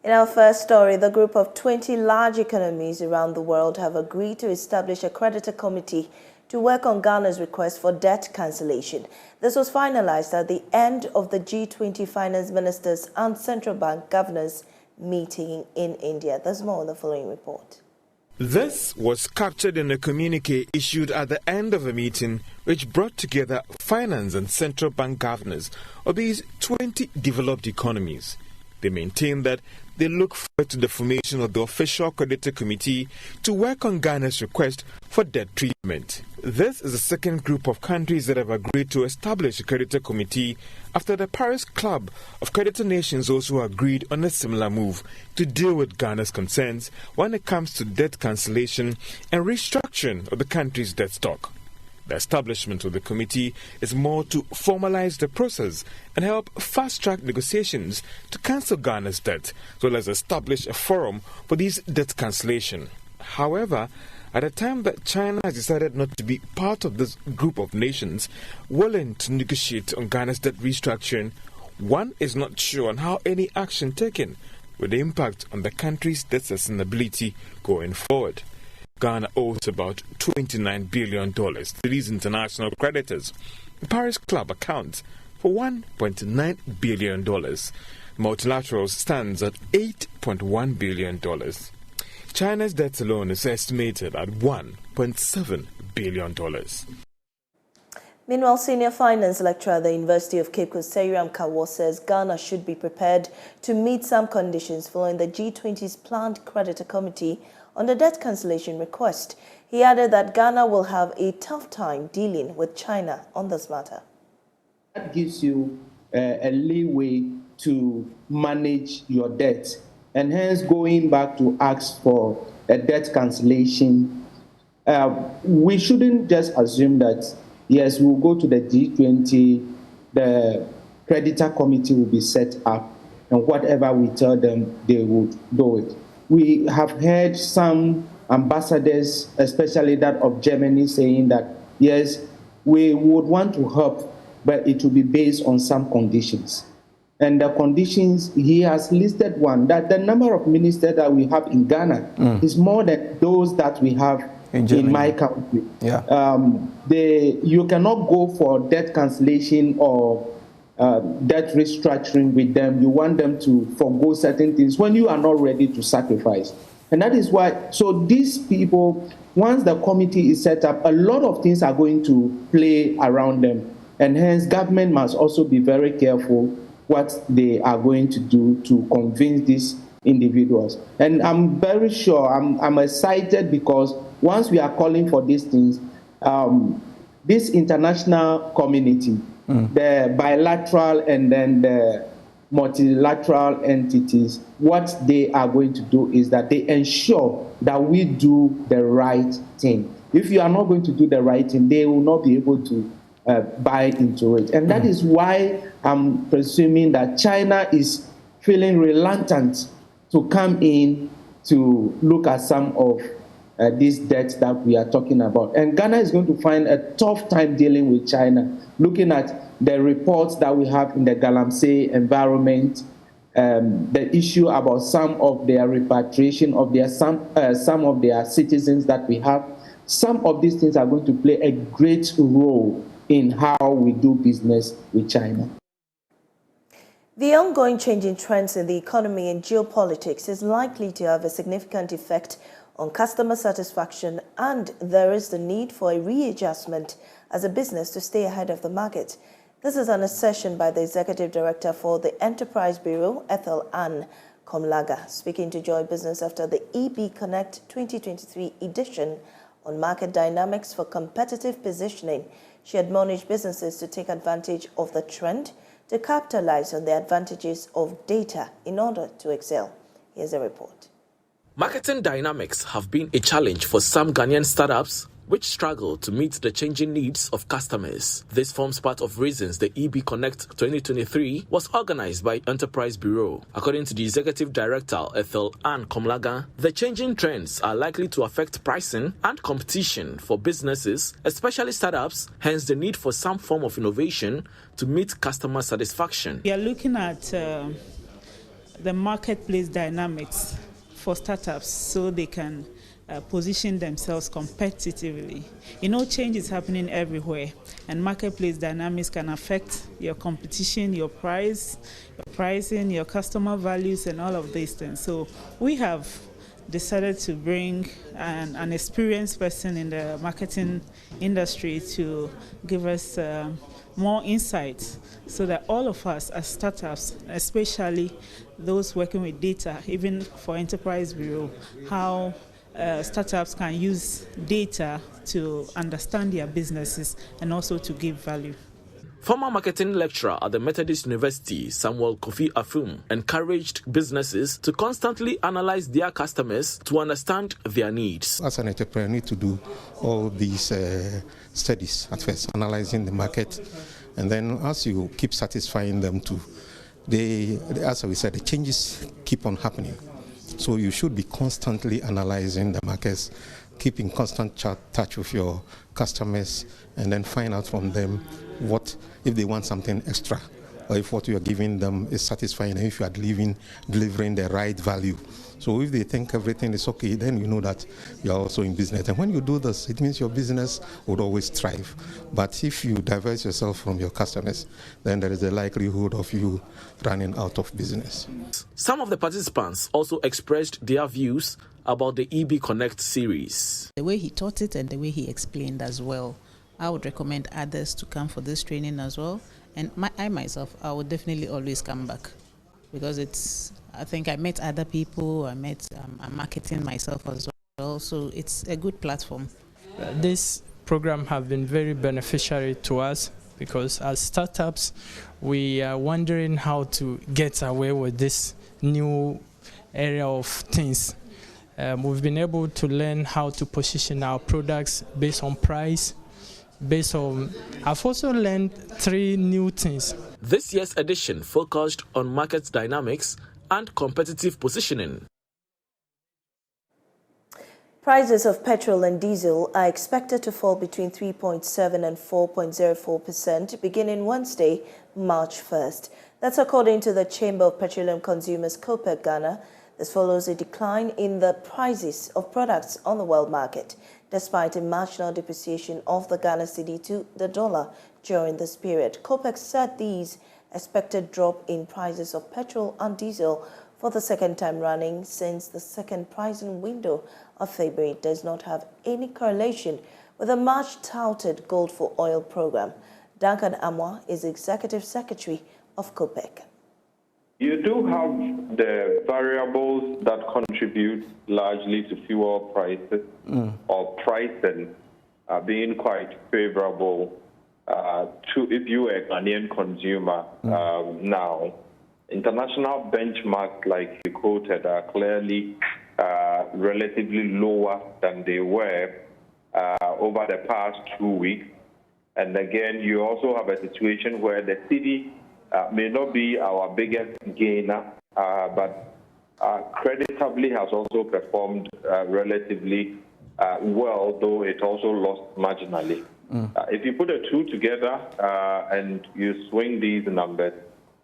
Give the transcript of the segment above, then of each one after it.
In our first story, the group of 20 large economies around the world have agreed to establish a creditor committee to work on Ghana's request for debt cancellation. This was finalized at the end of the G20 finance ministers and central bank governors meeting in India. There's more in the following report. This was captured in a communique issued at the end of a meeting which brought together finance and central bank governors of these 20 developed economies. They maintain that they look forward to the formation of the official creditor committee to work on Ghana's request for debt treatment. This is the second group of countries that have agreed to establish a creditor committee after the Paris Club of Creditor Nations also agreed on a similar move to deal with Ghana's concerns when it comes to debt cancellation and restructuring of the country's debt stock. The establishment of the committee is more to formalize the process and help fast-track negotiations to cancel Ghana's debt, as well as establish a forum for these debt cancellation. However, at a time that China has decided not to be part of this group of nations willing to negotiate on Ghana's debt restructuring, one is not sure on how any action taken will impact on the country's debt sustainability going forward. Ghana owes about $29 billion to these international creditors. The Paris Club accounts for $1.9 billion. Multilaterals stands at $8.1 billion. China's debt alone is estimated at $1.7 billion. Meanwhile, senior finance lecturer at the University of Cape Coast, Seriam Kawo, says Ghana should be prepared to meet some conditions following the G20's planned creditor committee on the debt cancellation request. He added that Ghana will have a tough time dealing with China on this matter. That gives you a leeway to manage your debt, and hence going back to ask for a debt cancellation. We shouldn't just assume that, yes, we'll go to the G20, the creditor committee will be set up, and whatever we tell them, they would do it. We have heard some ambassadors, especially that of Germany, saying that, yes, we would want to help, but it will be based on some conditions. And the conditions, he has listed one, that the number of ministers that we have in Ghana is more than those that we have in my country. Yeah. You cannot go for debt cancellation or debt restructuring with them. You want them to forgo certain things when you are not ready to sacrifice. And that is why, so these people, once the committee is set up, a lot of things are going to play around them. And hence, government must also be very careful what they are going to do to convince these individuals. And I'm very sure, I'm excited because once we are calling for these things, this international community, the bilateral and then the multilateral entities, what they are going to do is that they ensure that we do the right thing. If you are not going to do the right thing, they will not be able to buy into it. And that is why I'm presuming that China is feeling reluctant to come in to look at some of these debts that we are talking about. And Ghana is going to find a tough time dealing with China, looking at the reports that we have in the Galamsey environment, the issue about some of their repatriation of their some of their citizens that we have. Some of these things are going to play a great role in how we do business with China. The ongoing changing trends in the economy and geopolitics is likely to have a significant effect on customer satisfaction, and there is the need for a readjustment as a business to stay ahead of the market. This is an assertion by the Executive Director for the Enterprise Bureau, Ethel Ann Komlaga, speaking to Joy Business after the EB Connect 2023 edition on market dynamics for competitive positioning. She admonished businesses to take advantage of the trend to capitalize on the advantages of data in order to excel. Here's a report. Marketing dynamics have been a challenge for some Ghanaian startups which struggle to meet the changing needs of customers. This forms part of reasons the EB Connect 2023 was organized by Enterprise Bureau. According to the Executive Director, Ethel Ann Komlaga, the changing trends are likely to affect pricing and competition for businesses, especially startups, hence the need for some form of innovation to meet customer satisfaction. We are looking at the marketplace dynamics for startups so they can position themselves competitively. Change is happening everywhere, and marketplace dynamics can affect your competition, your pricing, your customer values, and all of these things. So we have decided to bring an experienced person in the marketing industry to give us more insights so that all of us as startups, especially those working with data, even for enterprise bureau, how startups can use data to understand their businesses and also to give value. Former marketing lecturer at the Methodist University, Samuel Kofi Afum, encouraged businesses to constantly analyze their customers to understand their needs. As an entrepreneur, you need to do all these studies at first, analyzing the market, and then as you keep satisfying them too, as we said, the changes keep on happening. So you should be constantly analyzing the markets, keep in constant touch with your customers, and then find out from them what if they want something extra, or if what you are giving them is satisfying, and if you are delivering the right value. So if they think everything is okay, then you know that you are also in business. And when you do this, it means your business would always thrive. But if you divert yourself from your customers, then there is a likelihood of you running out of business. Some of the participants also expressed their views about the EB Connect series. The way he taught it and the way he explained as well, I would recommend others to come for this training as well. And I myself, I would definitely always come back because I think I met other people, I'm marketing myself as well, so it's a good platform. This program has been very beneficial to us because as startups, we are wondering how to get away with this new area of things. We've been able to learn how to position our products based on price, I've also learned 3 new things. This year's edition focused on market dynamics and competitive positioning. Prices of petrol and diesel are expected to fall between 3.7 and 4.04% beginning Wednesday, March 1st. That's according to the Chamber of Petroleum Consumers COPEC Ghana. This follows a decline in the prices of products on the world market, despite a marginal depreciation of the Ghana cedi to the dollar during this period. COPEC said these expected drop in prices of petrol and diesel for the second time running since the second pricing window of February does not have any correlation with the much-touted Gold for Oil program. Duncan Amwa is Executive Secretary of COPEC. You do have the variables that contribute largely to fuel prices or pricing being quite favorable to if you are a Ghanaian consumer now. International benchmarks, like you quoted, are clearly relatively lower than they were over the past 2 weeks. And again, you also have a situation where the cedi may not be our biggest gainer, but creditably has also performed relatively well, though it also lost marginally. If you put the two together and you swing these numbers,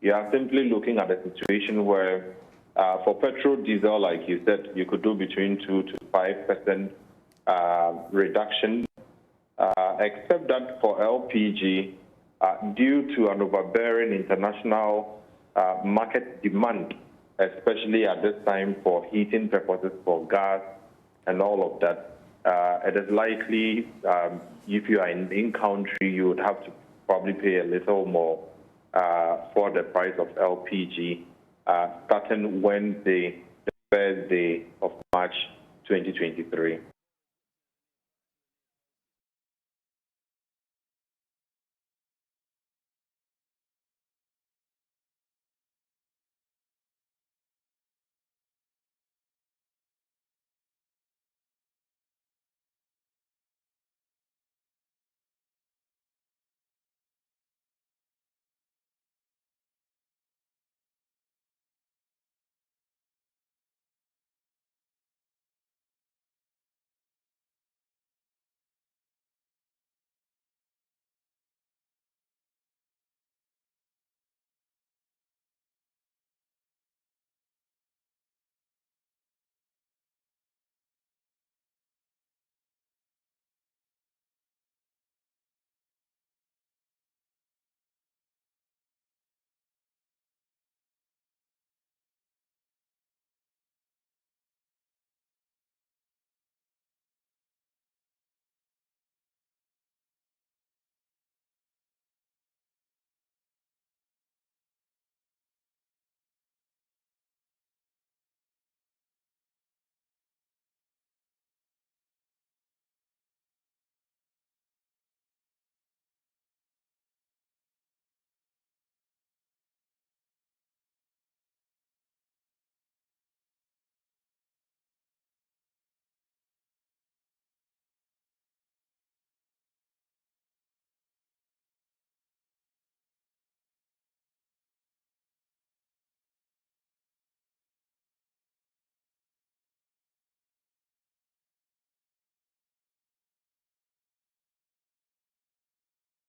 you are simply looking at a situation where for petrol, diesel, like you said, you could do between 2 to 5% reduction, except that for LPG, due to an overbearing international market demand, especially at this time for heating purposes, for gas and all of that, it is likely if you are in country, you would have to probably pay a little more for the price of LPG starting Wednesday, the first day of March 2023.